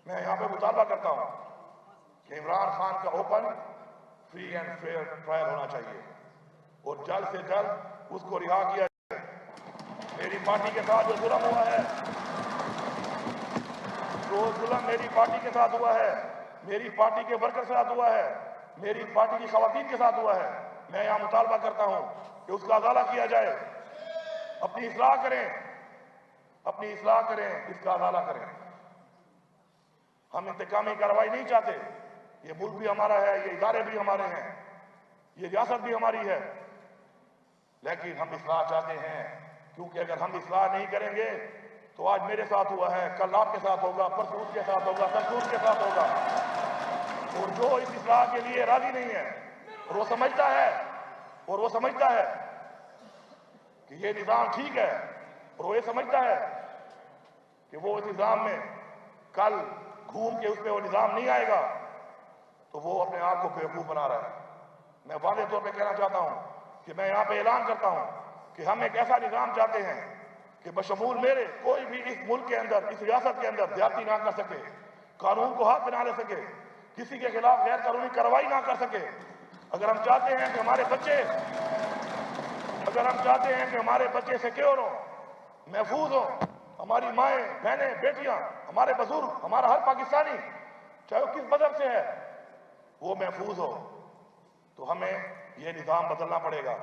میں یہاں پہ مطالبہ کرتا ہوں کہ عمران خان کا open free and fair trial ہونا چاہیے اور جلد سے جلد اس کو رہا کیا جائے۔ میری پارٹی کے ساتھ جو ظلم ہوا ہے، جو ظلم میری پارٹی کے ساتھ ہوا ہے، میری پارٹی کے ورکر کے ساتھ ہوا ہے، میری پارٹی کی خواتین کے ساتھ ہوا ہے، میں یہاں مطالبہ کرتا ہوں کہ اس کا ازالہ کیا جائے۔ اپنی اصلاح کریں، اپنی اصلاح کریں، اس کا ازالہ کریں۔ ہم انتقامی کارروائی نہیں چاہتے، یہ ملک بھی ہمارا ہے، یہ ادارے بھی ہمارے ہیں، یہ ریاست بھی ہماری ہے، لیکن ہم اصلاح چاہتے ہیں، کیونکہ اگر ہم اصلاح نہیں کریں گے تو آج میرے ساتھ ہوا ہے، کل آپ کے ساتھ ہوگا، پرسوں اس کے ساتھ ہوگا، ترسوں اس کے ساتھ ہوگا۔ اور جو اس اصلاح کے لیے راضی نہیں ہے اور وہ سمجھتا ہے کہ یہ نظام ٹھیک ہے، اور وہ یہ سمجھتا ہے کہ وہ اس نظام میں کل گھوم کے اس میں وہ نظام نہیں آئے گا، تو وہ اپنے آپ کو بیوقوف بنا رہا ہے۔ میں واضح طور پہ کہنا چاہتا ہوں کہ میں یہاں پہ اعلان کرتا ہوں کہ ہم ایک ایسا نظام چاہتے ہیں کہ بشمول میرے کوئی بھی اس ملک کے اندر، اس ریاست کے اندر زیادتی نہ کر سکے، قانون کو ہاتھ میں نہ لے سکے، کسی کے خلاف غیر قانونی کارروائی نہ کر سکے۔ اگر ہم چاہتے ہیں کہ ہمارے بچے سیکیور ہوں، محفوظ ہوں، ہماری مائیں، بہنیں، بیٹیاں، ہمارے بزرگ، ہمارا ہر پاکستانی چاہے وہ کس مذہب سے ہے وہ محفوظ ہو، تو ہمیں یہ نظام بدلنا پڑے گا۔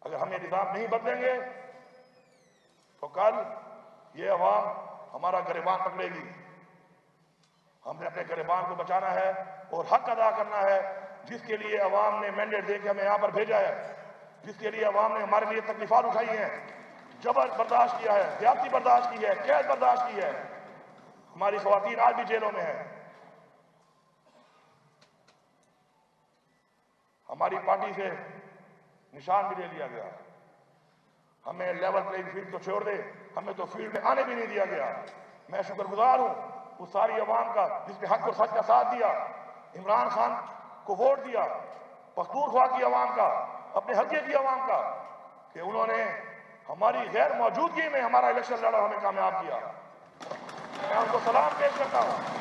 اگر ہم یہ نظام نہیں بدلیں گے تو کل یہ عوام ہمارا گریبان پکڑے گی۔ ہم نے اپنے گریبان کو بچانا ہے اور حق ادا کرنا ہے، جس کے لیے عوام نے مینڈیٹ دے کے ہمیں یہاں پر بھیجا ہے، جس کے لیے عوام نے ہمارے لیے تکلیفات اٹھائی ہیں، جبر برداشت کیا ہے، زیادتی برداشت کی ہے، قید برداشت کی ہے۔ ہماری خواتین آج بھی جیلوں میں ہیں۔ ہماری پارٹی سے نشان بھی لے لیا گیا۔ ہمیں لیول پلینگ فیلڈ تو چھوڑ دے، ہمیں تو فیلڈ میں آنے بھی نہیں دیا گیا۔ میں شکر گزار ہوں اس ساری عوام کا جس نے حق اور سچ کا ساتھ دیا، عمران خان کو ووٹ دیا، پختونخوا کی عوام کا، اپنے حلقے کی عوام کا، کہ انہوں نے ہماری غیر موجودگی میں ہمارا الیکشن لڑا، ہمیں کامیاب کیا۔ میں ان کو سلام پیش کرتا ہوں۔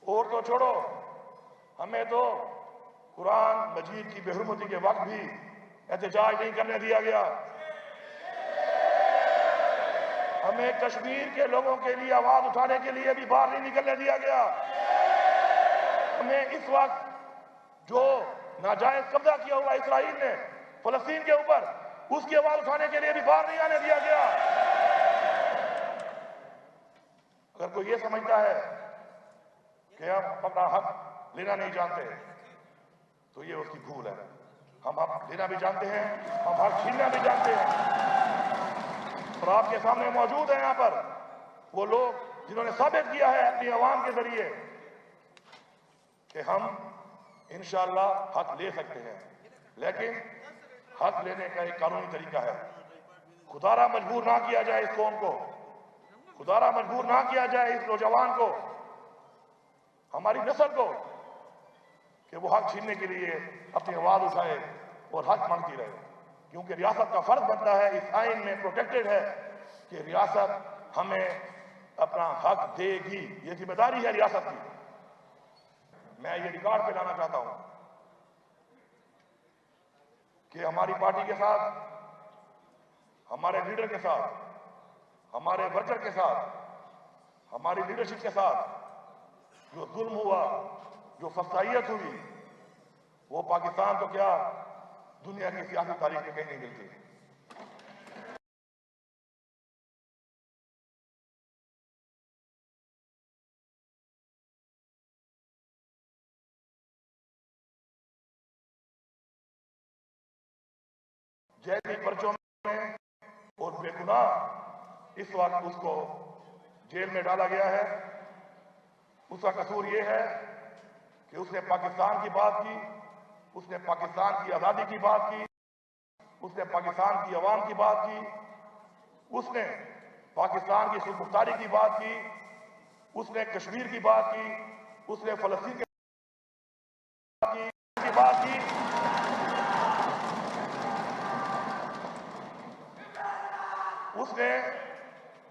اور تو چھوڑو، ہمیں تو قرآن مجید کی بے حرمتی کے وقت بھی احتجاج نہیں کرنے دیا گیا۔ ہمیں کشمیر کے لوگوں کے لیے آواز اٹھانے کے لیے بھی باہر نہیں نکلنے دیا گیا۔ ہمیں اس وقت جو ناجائز قبضہ کیا ہوا اسرائیل نے فلسطین کے اوپر، اس کی آواز اٹھانے کے لیے بھی باہر نہیں آنے دیا گیا۔ اگر کوئی یہ سمجھتا ہے کہ ہم اپنا حق لینا نہیں جانتے تو یہ اس کی بھول ہے۔ ہم حق لینا بھی جانتے ہیں، ہم حق چھیننا بھی جانتے ہیں، اور آپ کے سامنے موجود ہیں یہاں پر وہ لوگ جنہوں نے ثابت کیا ہے اپنی عوام کے ذریعے کہ ہم انشاءاللہ حق لے سکتے ہیں، لیکن حق لینے کا ایک قانونی طریقہ ہے۔ خدارہ مجبور نہ کیا جائے اس قوم کو، خدارہ مجبور نہ کیا جائے اس نوجوان کو، ہماری نسل کو، کہ وہ حق چھیننے کے لیے اپنی آواز اٹھائے اور حق مانگتی رہے، کیونکہ ریاست کا فرض بنتا ہے، اس آئین میں پروٹیکٹڈ ہے کہ ریاست ہمیں اپنا حق دے گی، یہ ذمہ داری ہے ریاست کی۔ میں یہ ریکارڈ پہ لانا چاہتا ہوں کہ ہماری پارٹی کے ساتھ، ہمارے لیڈر کے ساتھ، ہمارے ورکر کے ساتھ، ہماری لیڈرشپ کے ساتھ جو ظلم ہوا، جو فسادیت ہوئی، وہ پاکستان تو کیا دنیا کی سیاسی تاریخ میں کہیں نہیں ملتی۔ جیلی پرچوں میں اور بے گناہ اس وقت اس کو جیل میں ڈالا گیا ہے۔ اس کا قصور یہ ہے کہ اس نے پاکستان کی بات کی، اس نے پاکستان کی آزادی کی بات کی، اس نے پاکستان کی عوام کی بات کی، اس نے پاکستان کی خود مختاری کی بات کی، اس نے کشمیر کی بات کی، اس نے فلسطین کی بات کی، اس نے